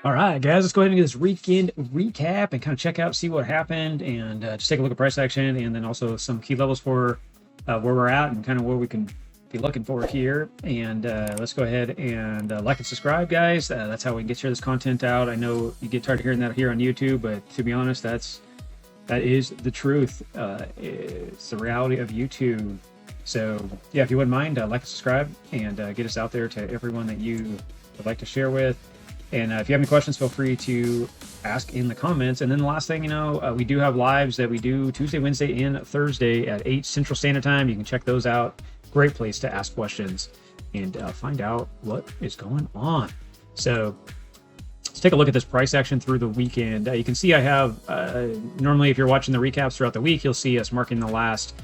All right, guys, let's go ahead and get this weekend recap and kind of check out, see what happened, and just take a look at price action and then also some key levels for where we're at and kind of what we can be looking for here. And let's go ahead and like and subscribe, guys. That's how we can get this content out. I know you get tired of hearing that here on YouTube, but to be honest, that is the truth. It's the reality of YouTube. So yeah, if you wouldn't mind, like and subscribe and get us out there to everyone that you would like to share with. And if you have any questions, feel free to ask in the comments. And then the last thing, we do have lives that we do Tuesday, Wednesday, and Thursday at 8 Central Standard Time. You can check those out. Great place to ask questions and find out what is going on. So let's take a look at this price action through the weekend. You can see I have, normally if you're watching the recaps throughout the week, you'll see us marking the last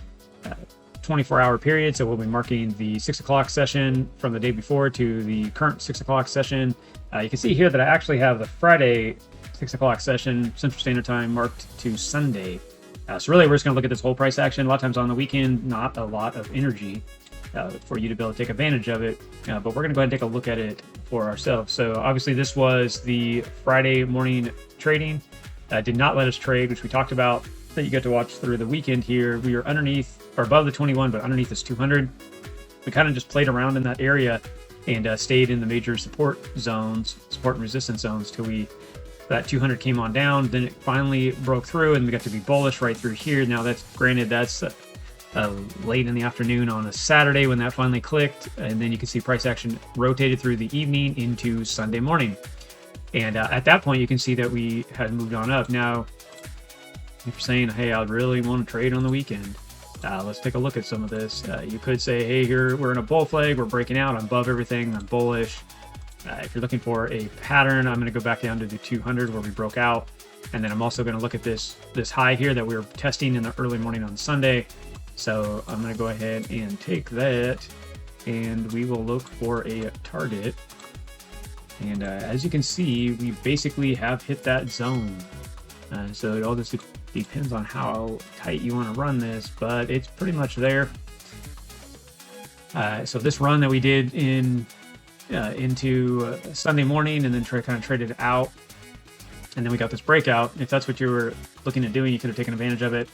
24-hour period. So we'll be marking the 6 o'clock session from the day before to the current 6 o'clock session. You can see here that I actually have the Friday 6 o'clock session Central Standard Time marked to Sunday. So really, we're just going to look at this whole price action. A lot of times on the weekend, not a lot of energy for you to be able to take advantage of it. But we're going to go ahead and take a look at it for ourselves. So obviously, this was the Friday morning trading. Did not let us trade, which we talked about, that you get to watch through the weekend here. We are underneath or above the 21, but underneath this 200. We kind of just played around in that area and stayed in the major support and resistance zones till that 200 came on down. Then it finally broke through and we got to be bullish right through here. Now that's late in the afternoon on a Saturday when that finally clicked. And then you can see price action rotated through the evening into Sunday morning. And at that point, you can see that we had moved on up. Now, if you're saying, hey, I'd really want to trade on the weekend, let's take a look at some of this. You could say, hey, here we're in a bull flag, we're breaking out, I'm above everything, I'm bullish. If you're looking for a pattern, I'm going to go back down to the 200 where we broke out. And then I'm also going to look at this high here that we were testing in the early morning on Sunday. So I'm going to go ahead and take that and we will look for a target. And as you can see, we basically have hit that zone. So it all just depends on how tight you want to run this, but it's pretty much there. So this run that we did into Sunday morning and then kind of traded out, and then we got this breakout. If that's what you were looking at doing, you could have taken advantage of it.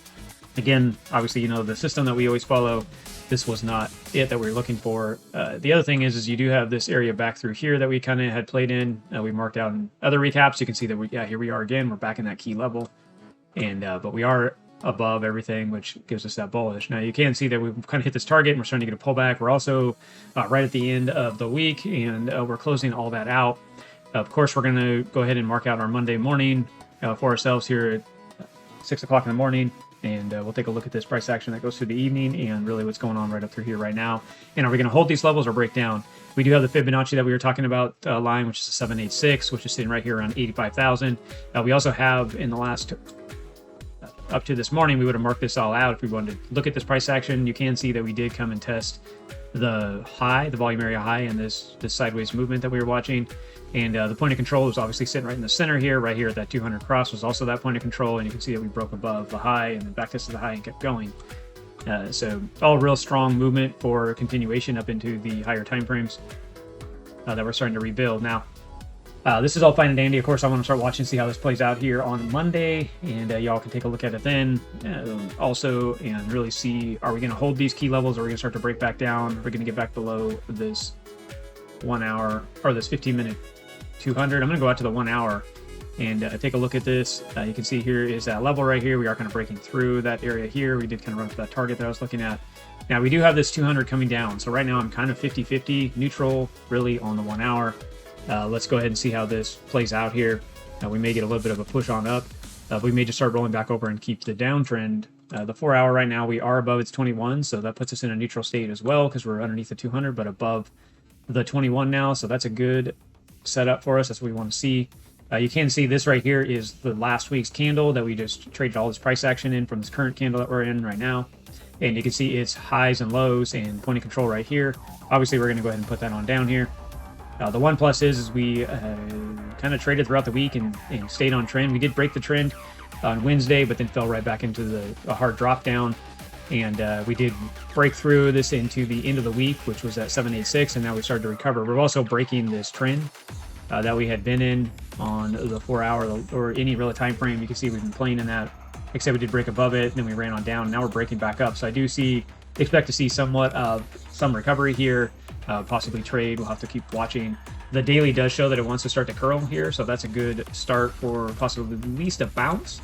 Again, obviously, the system that we always follow, this was not it that we were looking for. The other thing is you do have this area back through here that we kind of had played in. We marked out in other recaps. You can see that here we are again. We're back in that key level. And but we are above everything, which gives us that bullish. Now you can see that we've kind of hit this target and we're starting to get a pullback. We're also right at the end of the week and we're closing all that out. Of course, we're going to go ahead and mark out our Monday morning for ourselves here at 6 o'clock in the morning. And we'll take a look at this price action that goes through the evening and really what's going on right up through here right now. And are we going to hold these levels or break down? We do have the Fibonacci that we were talking about line, which is a 786, which is sitting right here around 85,000. We also have in the last up to this morning, we would have marked this all out if we wanted to look at this price action. You can see that we did come and test the high, the volume area high in this sideways movement that we were watching. And the point of control was obviously sitting right in the center here, right here at that 200 cross was also that point of control. And you can see that we broke above the high and then back tested the high and kept going. So all real strong movement for continuation up into the higher time frames that we're starting to rebuild. Now, this is all fine and dandy. Of course, I want to start watching, see how this plays out here on Monday, and y'all can take a look at it then also and really see, are we going to hold these key levels? Or are we going to start to break back down? Are we going to get back below this 1 hour or this 15-minute 200? I'm going to go out to the 1 hour and take a look at this. You can see here is that level right here. We are kind of breaking through that area here. We did kind of run to that target that I was looking at. Now, we do have this 200 coming down. So right now I'm kind of 50-50 neutral really on the 1 hour. Let's go ahead and see how this plays out here. We may get a little bit of a push on up. We may just start rolling back over and keep the downtrend. The 4 hour right now, we are above its 21, so that puts us in a neutral state as well because we're underneath the 200, but above the 21 now. So that's a good setup for us. That's what we want to see. You can see this right here is the last week's candle that we just traded all this price action in from this current candle that we're in right now. And you can see its highs and lows and point of control right here. Obviously, we're going to go ahead and put that on down here. The one plus is we kind of traded throughout the week and stayed on trend. We did break the trend on Wednesday, but then fell right back into a hard drop down. And we did break through this into the end of the week, which was at 786, and now we started to recover. We're also breaking this trend that we had been in on the 4-hour or any real time frame. You can see we've been playing in that, except we did break above it, and then we ran on down. Now we're breaking back up. So I do expect to see somewhat of some recovery here, possibly trade. We'll have to keep watching. The daily does show that it wants to start to curl here, so that's a good start for possibly at least a bounce.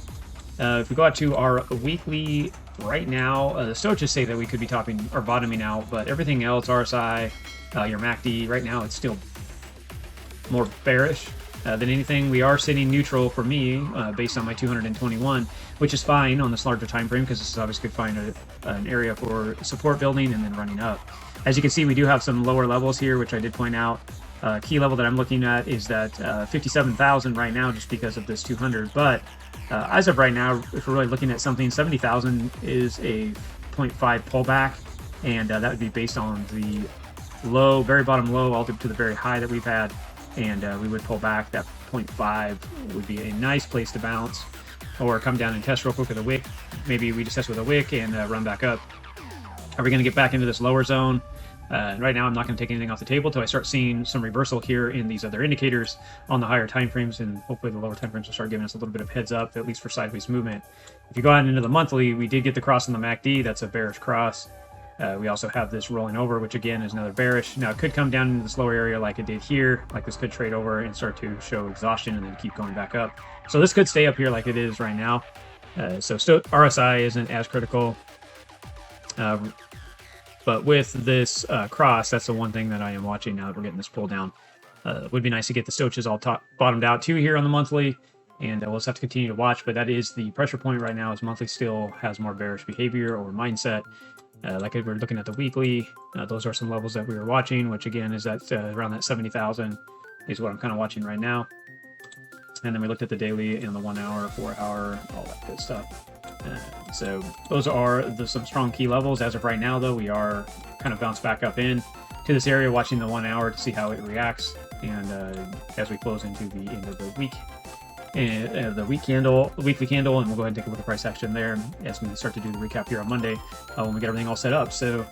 If we go out to our weekly right now, the stoics say that we could be topping or bottoming out, but everything else, RSI, your MACD, right now it's still more bearish than anything. We are sitting neutral for me based on my 221, which is fine on this larger time frame because this is obviously good find an area for support building and then running up. As you can see, we do have some lower levels here, which I did point out. Key level that I'm looking at is that 57,000 right now just because of this 200, but as of right now, if we're really looking at something, 70,000 is a 0.5 pullback, and that would be based on the low, very bottom low, all up to the very high that we've had, and we would pull back. That 0.5 would be a nice place to bounce, or come down and test real quick with a wick. Maybe we just test with a wick and run back up. Are we going to get back into this lower zone? Right now, I'm not going to take anything off the table until I start seeing some reversal here in these other indicators on the higher time frames, and hopefully the lower time frames will start giving us a little bit of heads up, at least for sideways movement. If you go out into the monthly, we did get the cross on the MACD. That's a bearish cross. We also have this rolling over, which again is another bearish. Now it could come down into this lower area like it did here, like this could trade over and start to show exhaustion and then keep going back up. So this could stay up here like it is right now. So still RSI isn't as critical. But with this cross, that's the one thing that I am watching now that we're getting this pull down. It would be nice to get the stoics all bottomed out too here on the monthly, and we'll just have to continue to watch. But that is the pressure point right now, is monthly still has more bearish behavior or mindset. Like if we're looking at the weekly, those are some levels that we were watching, which again is that around that 70,000 is what I'm kind of watching right now. And then we looked at the daily and the 1 hour, 4 hour, all that good stuff. So those are some strong key levels. As of right now, though, we are kind of bounced back up in to this area, watching the 1 hour to see how it reacts. And as we close into the end of the week, and the weekly candle, and we'll go ahead and take a look at price action there as we start to do the recap here on Monday when we get everything all set up. So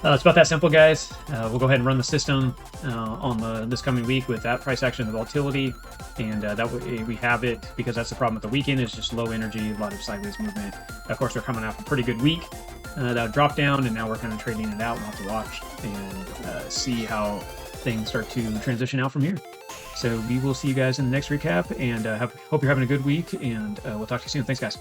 it's about that simple, guys. We'll go ahead and run the system on this coming week with that price action and volatility, and that way we have it, because that's the problem with the weekend, is just low energy, a lot of sideways movement. Of course, we're coming off a pretty good week that dropped down, and now we're kind of trading it out. We'll have to watch and see how things start to transition out from here. So we will see you guys in the next recap, and hope you're having a good week, and we'll talk to you soon. Thanks, guys.